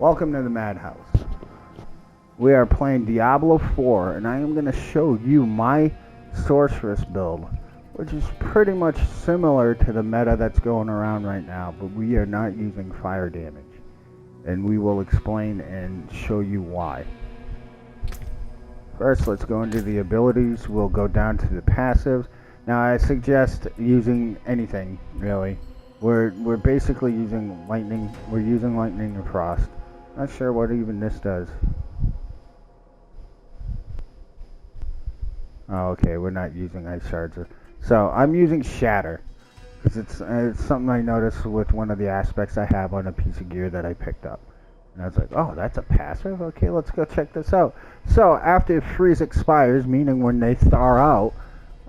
Welcome to the Madhouse. We are playing Diablo 4, and I am going to show you my Sorceress build, which is pretty much similar to the meta that's going around right now, but we are not using fire damage. And we will explain and show you why. First, let's go into the abilities. We'll go down to the passives. Now, I suggest using anything, really. We're basically using lightning. We're using lightning and frost. Not sure what even this does. Oh, okay, we're not using ice shards. So I'm using shatter because it's something I noticed with one of the aspects I have on a piece of gear that I picked up. And I was like, oh, that's a passive? Okay, let's go check this out. So after freeze expires, meaning when they thaw out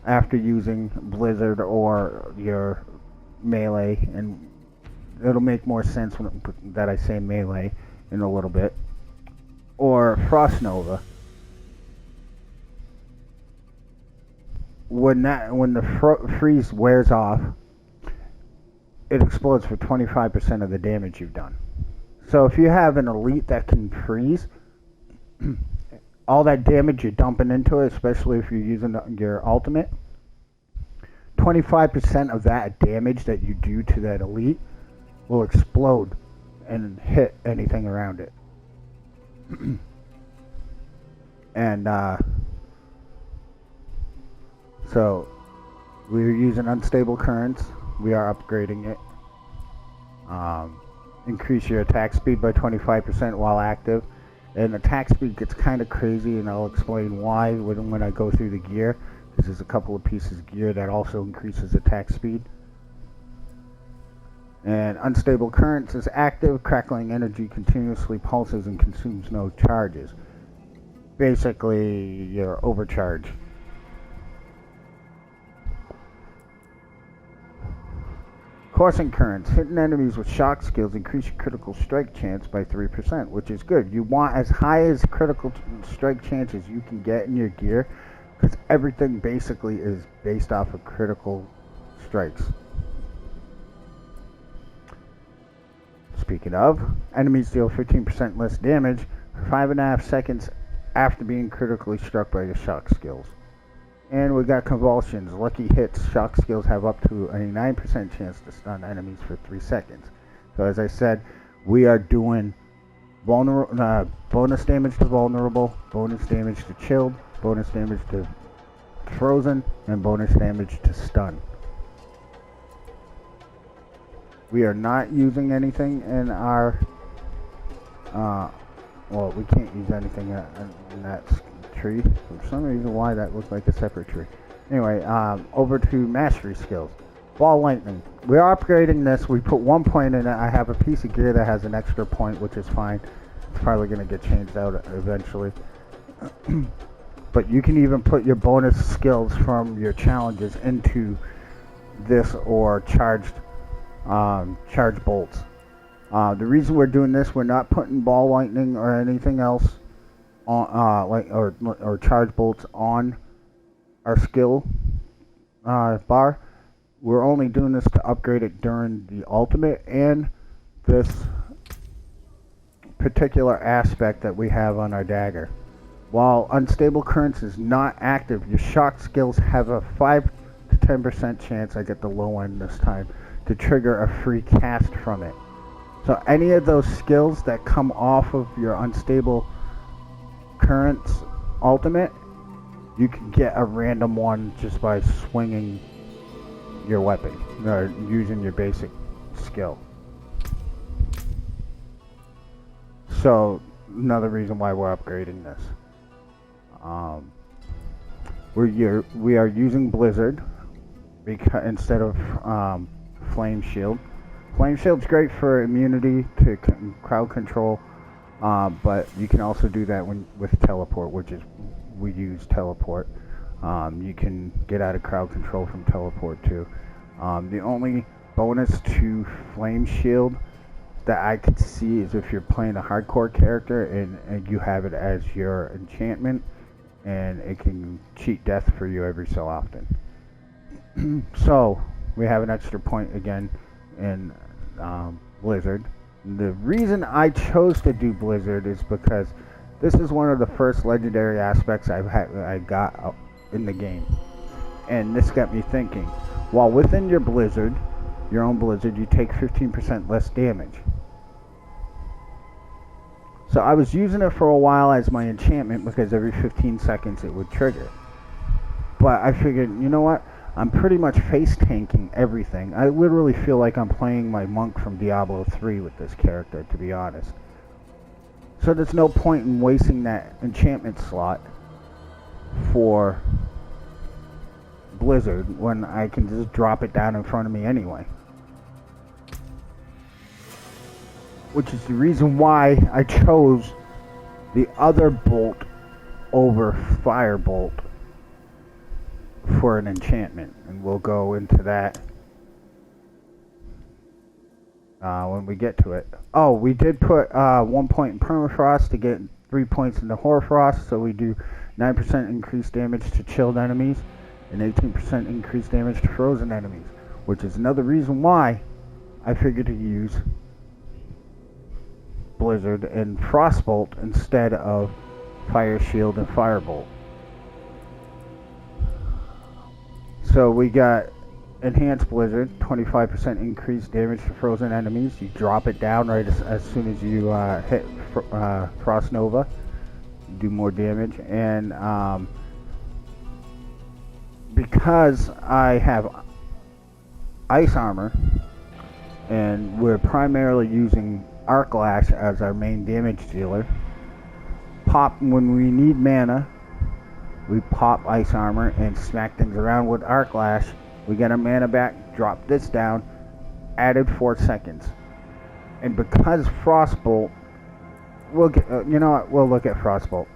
after using blizzard or your melee, and it'll make more sense that I say melee in a little bit, or frost nova. When the freeze wears off, it explodes for 25% of the damage you've done. So if you have an elite that can freeze, all that damage you're dumping into it, especially if you're using your ultimate, 25% of that damage that you do to that elite will explode and hit anything around it. And so we're using unstable currents. We are upgrading it. Increase your attack speed by 25% while active. And attack speed gets kind of crazy, and I'll explain why when I go through the gear. Because there's a couple of pieces of gear that also increases attack speed. And unstable currents is active. Crackling energy continuously pulses and consumes no charges. Basically, you're overcharged. Coursing currents. Hitting enemies with shock skills increase your critical strike chance by 3%, which is good. You want as high as critical strike chance as you can get in your gear, because everything basically is based off of critical strikes. Speaking of, enemies deal 15% less damage for 5.5 seconds after being critically struck by your shock skills. And we got convulsions. Lucky hits. Shock skills have up to a 9% chance to stun enemies for 3 seconds. So as I said, we are doing bonus damage to vulnerable, bonus damage to chilled, bonus damage to frozen, and bonus damage to stun. We are not using anything in our, well, we can't use anything in that tree. For some reason why that looks like a separate tree. Anyway, over to mastery skills. Ball lightning. We're upgrading this. We put 1 point in it. I have a piece of gear that has an extra point, which is fine. It's probably going to get changed out eventually. But you can even put your bonus skills from your challenges into this or charge bolts. The reason we're doing this, we're not putting ball lightning or anything else on, or charge bolts on our skill bar. We're only doing this to upgrade it during the ultimate and this particular aspect that we have on our dagger. While unstable currents is not active, your shock skills have a 5 to 10% chance, I get the low end this time, to trigger a free cast from it. So any of those skills that come off of your unstable currents ultimate, you can get a random one just by swinging your weapon or using your basic skill. So another reason why we're upgrading this. We are using blizzard because instead of flame shield. Flame shield's great for immunity to crowd control, but you can also do that with teleport, which is we use teleport. You can get out of crowd control from teleport too. The only bonus to flame shield that I could see is if you're playing a hardcore character and you have it as your enchantment, and it can cheat death for you every so often. So we have an extra point again in blizzard. The reason I chose to do Blizzard is because this is one of the first legendary aspects I got in the game. And this got me thinking, while within your Blizzard, your own Blizzard, you take 15% less damage. So I was using it for a while as my enchantment because every 15 seconds it would trigger. But I figured, you know what? I'm pretty much face tanking everything. I literally feel like I'm playing my monk from Diablo 3 with this character, to be honest. So there's no point in wasting that enchantment slot for Blizzard when I can just drop it down in front of me anyway. Which is the reason why I chose the other bolt over Firebolt for an enchantment, and we'll go into that when we get to it. Oh, we did put 1 point in Permafrost to get 3 points into Hoarfrost, so we do 9% increased damage to chilled enemies and 18% increased damage to frozen enemies, which is another reason why I figured to use Blizzard and Frostbolt instead of Fire Shield and Firebolt. So we got Enhanced Blizzard, 25% increased damage to frozen enemies. You drop it down right as soon as you hit Frost Nova. You do more damage. And because I have Ice Armor, and we're primarily using Arc Lash as our main damage dealer, when we need mana, we pop Ice Armor and smack things around with Arc Lash. We get our mana back, drop this down, added 4 seconds. And because Frostbolt, we'll get, you know what, we'll look at Frostbolt.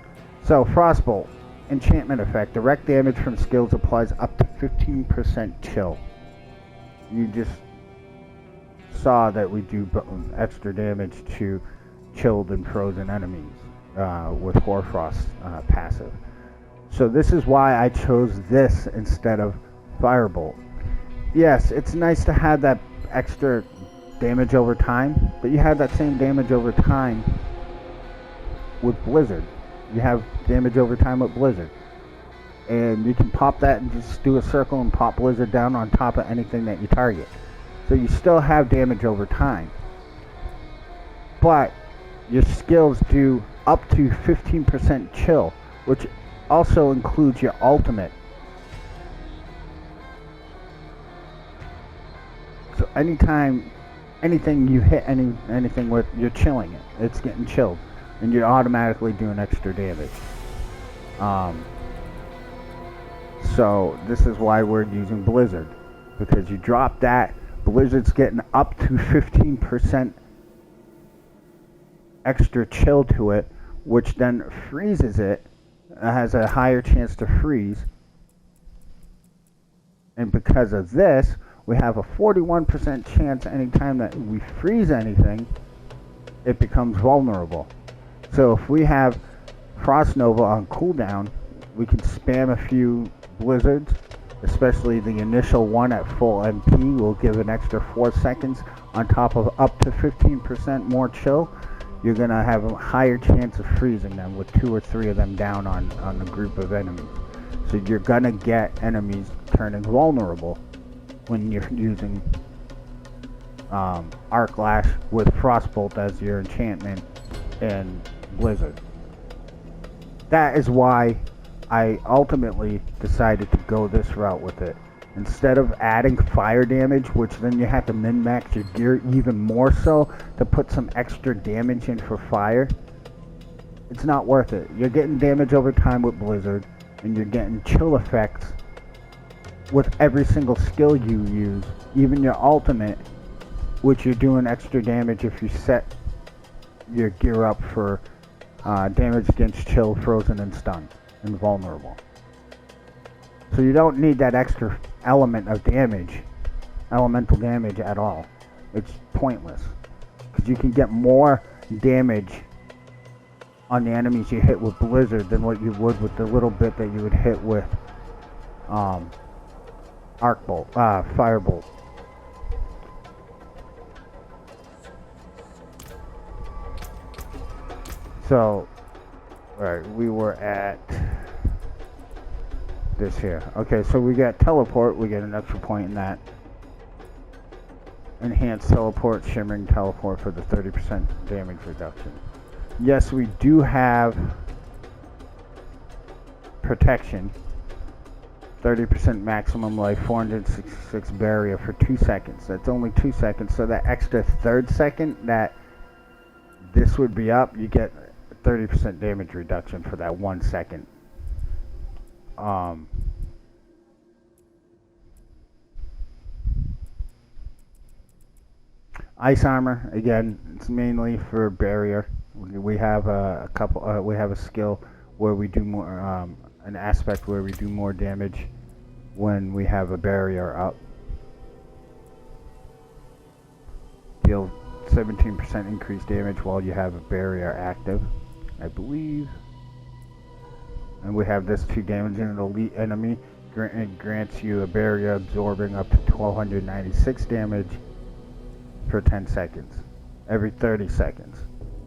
So Frostbolt, enchantment effect, direct damage from skills applies up to 15% chill. You just saw that we do extra damage to chilled and frozen enemies with Hoarfrost passive. So this is why I chose this instead of Firebolt. Yes, it's nice to have that extra damage over time, but you have that same damage over time with Blizzard. You have damage over time with Blizzard. And you can pop that and just do a circle and pop Blizzard down on top of anything that you target. So you still have damage over time. But your skills do up to 15% chill, which also includes your ultimate. So anytime anything you hit anything with, you're chilling it. It's getting chilled. And you're automatically doing extra damage. So this is why we're using Blizzard. Because you drop that, Blizzard's getting up to 15% extra chill to it, which then freezes it. Has a higher chance to freeze. And because of this, we have a 41% chance anytime that we freeze anything, it becomes vulnerable. So if we have Frost Nova on cooldown, we can spam a few blizzards, especially the initial one at full MP will give an extra 4 seconds on top of up to 15% more chill. You're going to have a higher chance of freezing them with 2 or 3 of them down on a group of enemies. So you're going to get enemies turning vulnerable when you're using Arc Lash with Frostbolt as your enchantment and Blizzard. That is why I ultimately decided to go this route with it. Instead of adding fire damage, which then you have to min-max your gear even more so to put some extra damage in for fire, it's not worth it. You're getting damage over time with Blizzard, and you're getting chill effects with every single skill you use, even your ultimate, which you're doing extra damage if you set your gear up for damage against chill, frozen, and stunned, and vulnerable. So you don't need that extra element of damage, elemental damage at all. It's pointless. Because you can get more damage on the enemies you hit with Blizzard than what you would with the little bit that you would hit with Firebolt. So, alright, we were at this here. Okay, so we got teleport. We get an extra point in that. Enhanced teleport, shimmering teleport for the 30% damage reduction. Yes, we do have protection. 30% maximum life, 466 barrier for 2 seconds. That's only 2 seconds, so that extra third second that this would be up, you get 30% damage reduction for that 1 second. Ice armor, again, it's mainly for barrier. We have a couple. We have a skill where we do more, an aspect where we do more damage when we have a barrier up. Deal 17% increased damage while you have a barrier active, I believe. And we have this to damaging an elite enemy. It grants you a barrier absorbing up to 1296 damage for 10 seconds. Every 30 seconds.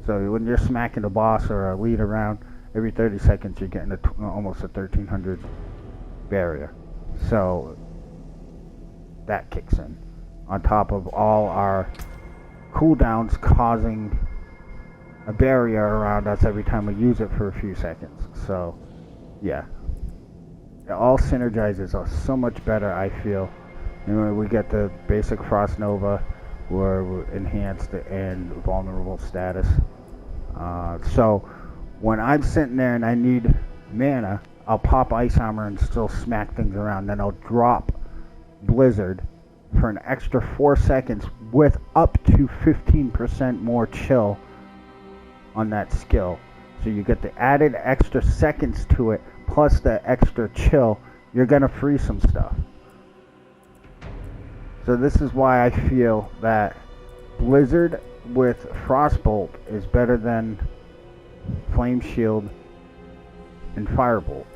So when you're smacking a boss or a lead around, every 30 seconds you're getting almost a 1300 barrier. So that kicks in. On top of all our cooldowns causing a barrier around us every time we use it for a few seconds. So yeah. It all synergizes us so much better, I feel. We get the basic Frost Nova, were enhanced and vulnerable status. So when I'm sitting there and I need mana, I'll pop Ice Armor and still smack things around. Then I'll drop Blizzard for an extra 4 seconds with up to 15% more chill on that skill. So you get the added extra seconds to it, plus the extra chill. You're going to free some stuff. So this is why I feel that Blizzard with Frostbolt is better than Flame Shield and Firebolt.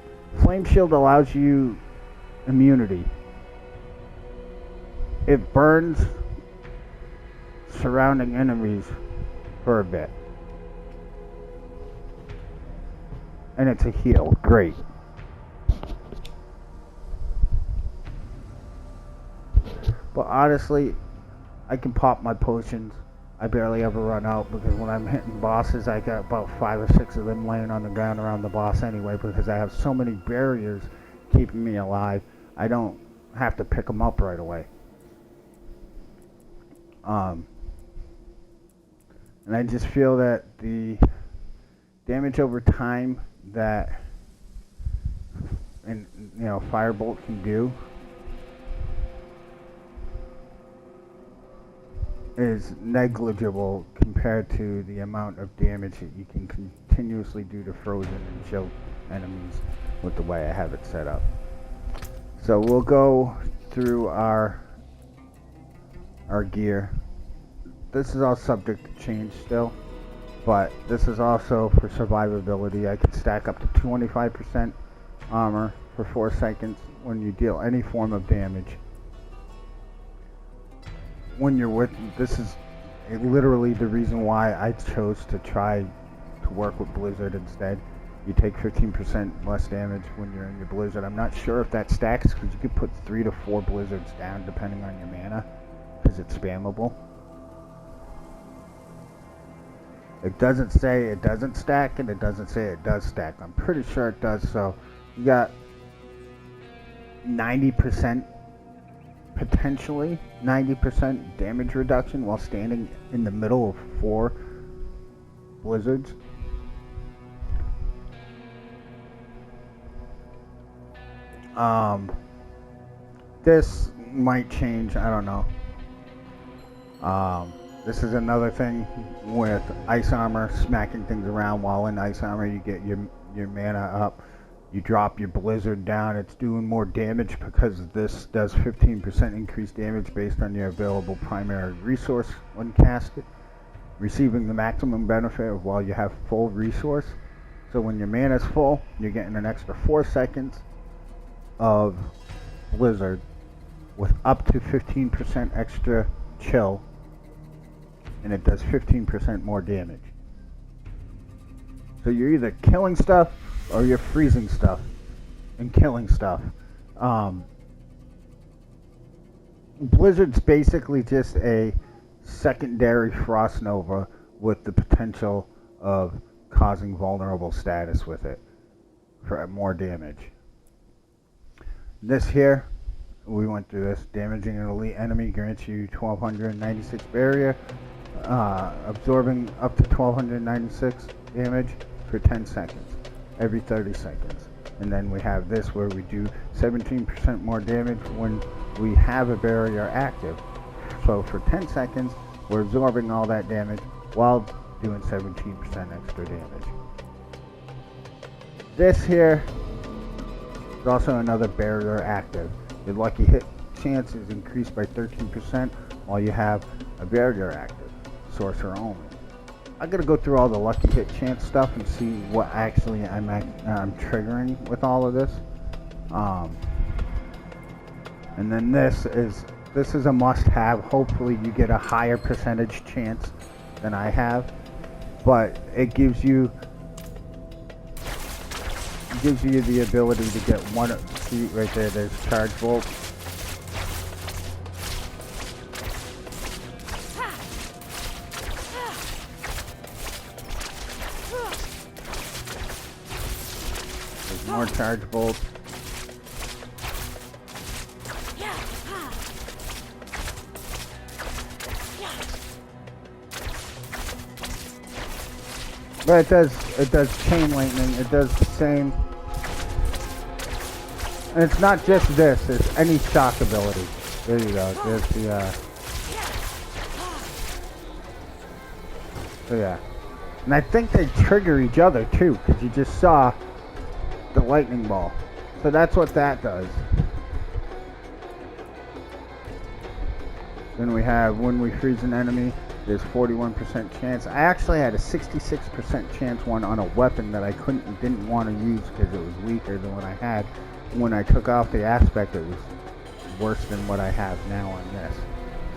Flame Shield allows you immunity. It burns surrounding enemies for a bit. And it's a heal. Great. But honestly, I can pop my potions. I barely ever run out because when I'm hitting bosses, I got about 5 or 6 of them laying on the ground around the boss anyway because I have so many barriers keeping me alive. I don't have to pick them up right away. And I just feel that the damage over time that Firebolt can do is negligible compared to the amount of damage that you can continuously do to frozen and chilled enemies with the way I have it set up. So we'll go through our gear. This is all subject to change still, but this is also for survivability. I can stack up to 25% armor for 4 seconds when you deal any form of damage. When you're with, this is literally the reason why I chose to try to work with Blizzard instead. You take 15% less damage when you're in your Blizzard. I'm not sure if that stacks because you could put 3 to 4 Blizzards down depending on your mana because it's spammable. It doesn't say it doesn't stack and it doesn't say it does stack. I'm pretty sure it does. So you got 90%, potentially 90% damage reduction while standing in the middle of 4 Blizzards. This might change, I don't know. This is another thing with Ice Armor, smacking things around. While in Ice Armor, you get your mana up. You drop your Blizzard down. It's doing more damage because this does 15% increased damage based on your available primary resource when casted. Receiving the maximum benefit of while you have full resource. So when your mana is full, you're getting an extra 4 seconds of Blizzard with up to 15% extra chill. And it does 15% more damage. So you're either killing stuff or you're freezing stuff and killing stuff. Blizzard's basically just a secondary frost nova with the potential of causing vulnerable status with it for more damage. This here, we went through this. Damaging an elite enemy grants you 1296 barrier, absorbing up to 1296 damage for 10 seconds, every 30 seconds. And then we have this where we do 17% more damage when we have a barrier active. So for 10 seconds, we're absorbing all that damage while doing 17% extra damage. This here is also another barrier active. Your lucky hit chance is increased by 13% while you have a barrier active, sorcerer only. I'm gonna go through all the lucky hit chance stuff and see what actually I'm triggering with all of this. And then this is a must-have. Hopefully you get a higher percentage chance than I have, but it gives you the ability to get one. See right there, there's charge bolt. There's more charge bolts. But it does chain lightning, it does the same. And it's not just this, it's any shock ability. There you go, there's the, so yeah. And I think they trigger each other too, because you just saw the lightning ball. So that's what that does. Then we have when we freeze an enemy, there's 41% chance. I actually had a 66% chance one on a weapon that I didn't want to use because it was weaker than what I had. When I took off the aspect, it was worse than what I have now on this.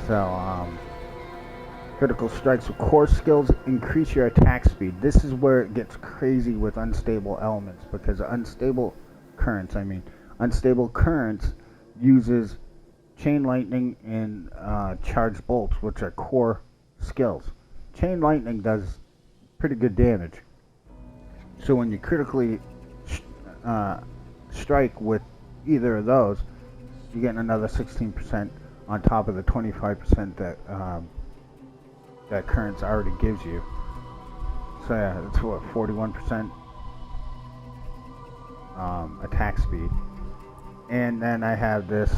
So, critical strikes with core skills increase your attack speed. This is where it gets crazy with unstable elements, because unstable currents uses chain lightning and charge bolts, which are core skills. Chain lightning does pretty good damage. So when you critically strike with either of those, you get another 16% on top of the 25% that currents already gives you. So yeah, that's what, 41% attack speed. And then I have this,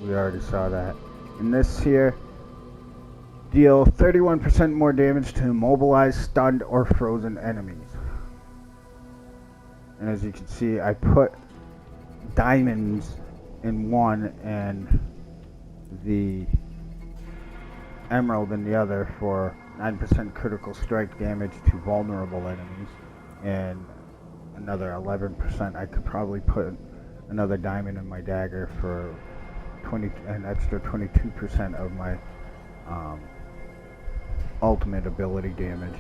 we already saw that. And this here, deal 31% more damage to immobilized, stunned, or frozen enemies. And as you can see, I put diamonds in one and the emerald in the other for 9% critical strike damage to vulnerable enemies, and another 11%. I could probably put another diamond in my dagger for an extra 22% of my ultimate ability damage.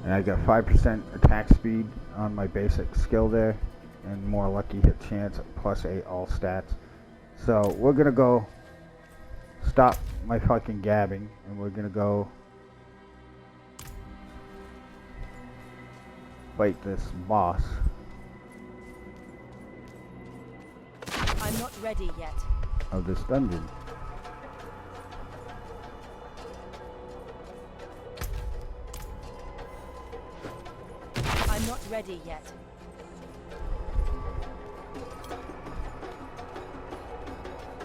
And I got 5% attack speed on my basic skill there, and more lucky hit chance, plus 8 all stats. So we're gonna go stop my fucking gabbing, and we're gonna go fight this boss. I'm not ready yet. Of this dungeon. I'm not ready yet.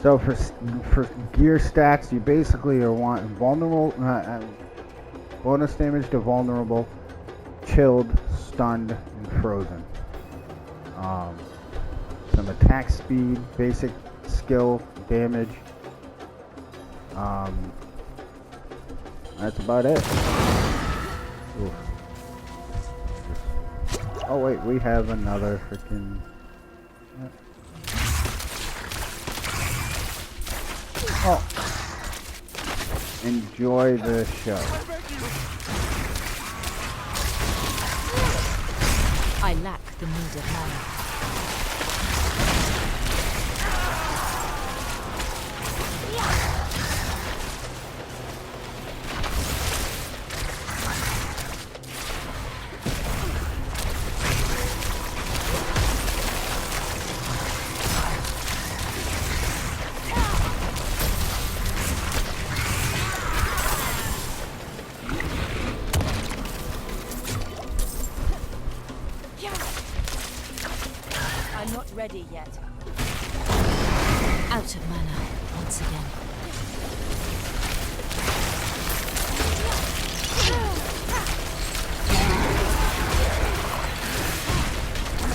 So for gear stats, you basically are wanting vulnerable, bonus damage to vulnerable, chilled, stunned, and frozen. Some attack speed, basic skill, damage. That's about it. Oof. Oh wait, we have another freaking. Oh, enjoy the show. I lack the needed mana. I'm not ready yet. Out of mana once again.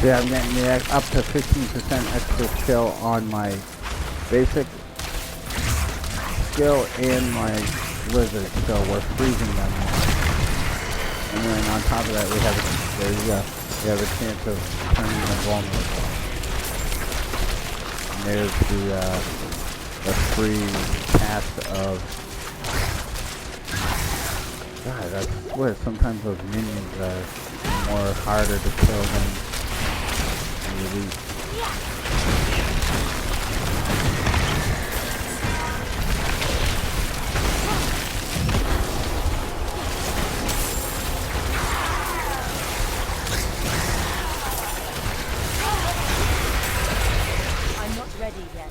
Yeah, I'm getting the up to 15% extra skill on my basic skill and my wizard skill. We're freezing them. And then on top of that, we have there you go. We have a chance of turning them vulnerable. And there's the free cast of. God, that's what. Sometimes those minions are more harder to kill than release. I'm not ready yet.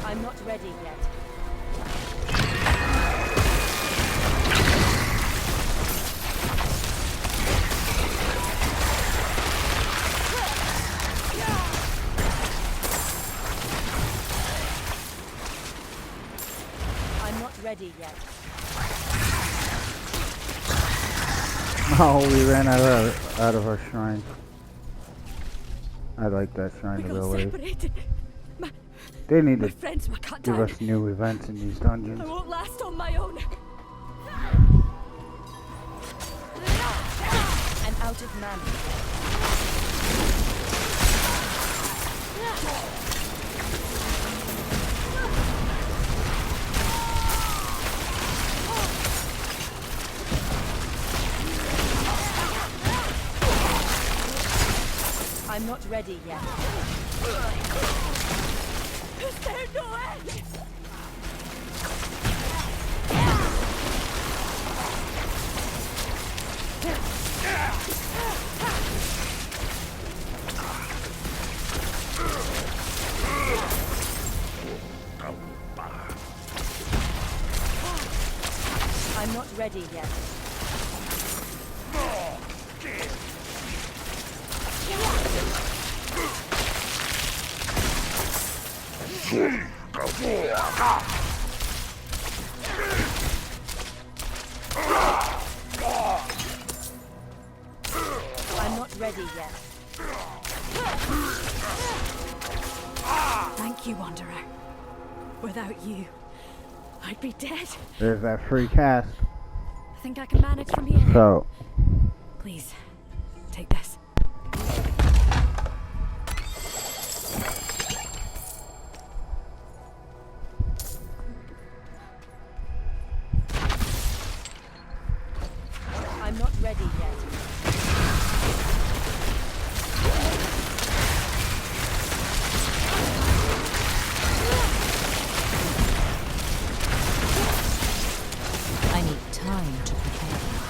I'm not ready yet. I'm not ready yet. Oh, we ran out of our shrine. I like that shrine ability. Separated. They need My to friends were cut give down. us new events in these dungeons. I won't last on my own. I'm out of mana. I'm not ready yet. Is there no end? I'm not ready yet. I'm not ready yet. Thank you, Wanderer. Without you, I'd be dead. There's that free cast. I think I can manage from here. So, Please, take this. I'm not ready yet. I need time to prepare that.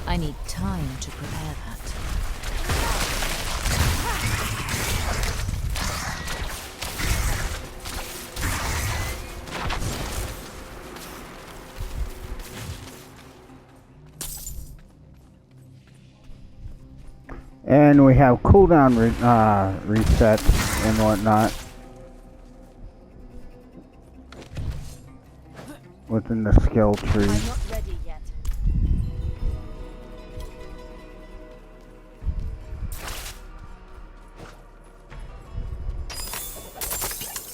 I need time to prepare that. and we have cooldown resets and whatnot. within the skill tree. I'm not ready yet.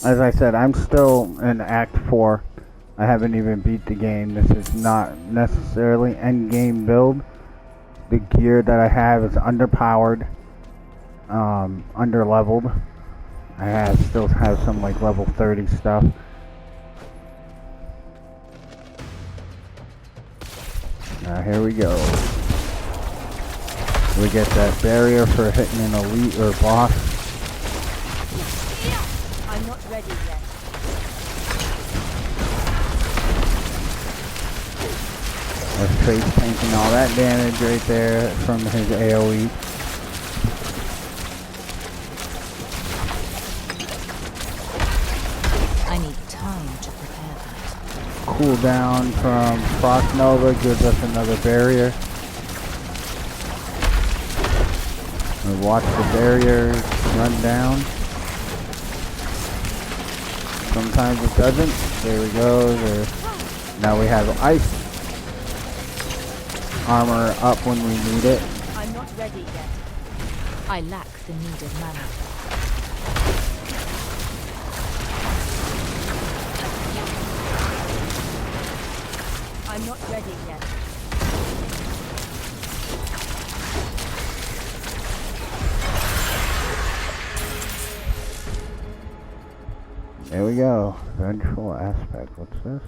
As I said, I'm still in Act 4. I haven't even beat the game. This is not necessarily end game build. The gear that I have is underpowered, underleveled. I still have some like level 30 stuff. Now here we go. We get that barrier for hitting an elite or boss. I'm not ready yet. Our Trace tanking all that damage right there from his AoE. I need time to prepare that. Cooldown from Frost Nova gives us another barrier. We watch the barrier run down. Sometimes it doesn't. There we go. Now we have ice armor up when we need it. I'm not ready yet. I lack the needed mana. I'm not ready yet. There we go. Vengeful aspect. What's this?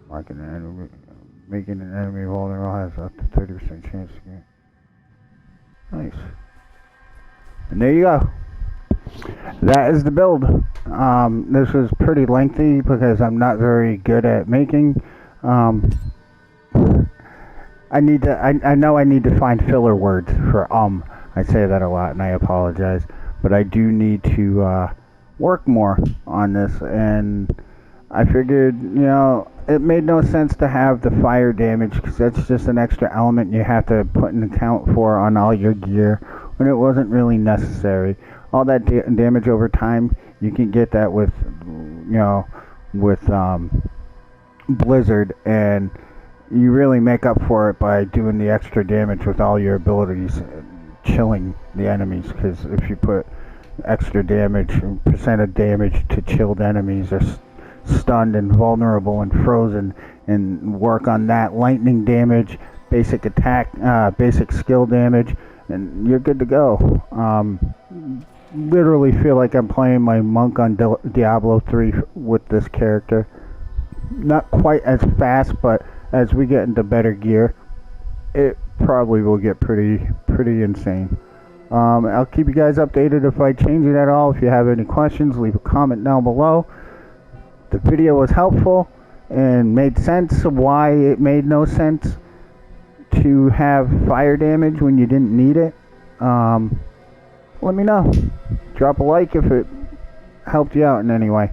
Marking an enemy, making an enemy vulnerable has up to 30% chance to get. Nice. And there you go. That is the build. This was pretty lengthy because I'm not very good at making. I know I need to find filler words for I say that a lot and I apologize, but I do need to work more on this, and I figured, it made no sense to have the fire damage because that's just an extra element you have to put an account for on all your gear when it wasn't really necessary. All that damage over time, you can get that with Blizzard, and you really make up for it by doing the extra damage with all your abilities, chilling the enemies, because if you put extra damage, percent of damage to chilled enemies or stunned and vulnerable and frozen, and work on that lightning damage, basic attack, basic skill damage, and you're good to go. Literally feel like I'm playing my monk on Diablo 3 with this character. Not quite as fast, but as we get into better gear, it probably will get pretty insane. I'll keep you guys updated if I change it at all. If you have any questions, leave a comment down below. The video was helpful and made sense of why it made no sense to have fire damage when you didn't need it. Let me know. Drop a like if it helped you out in any way.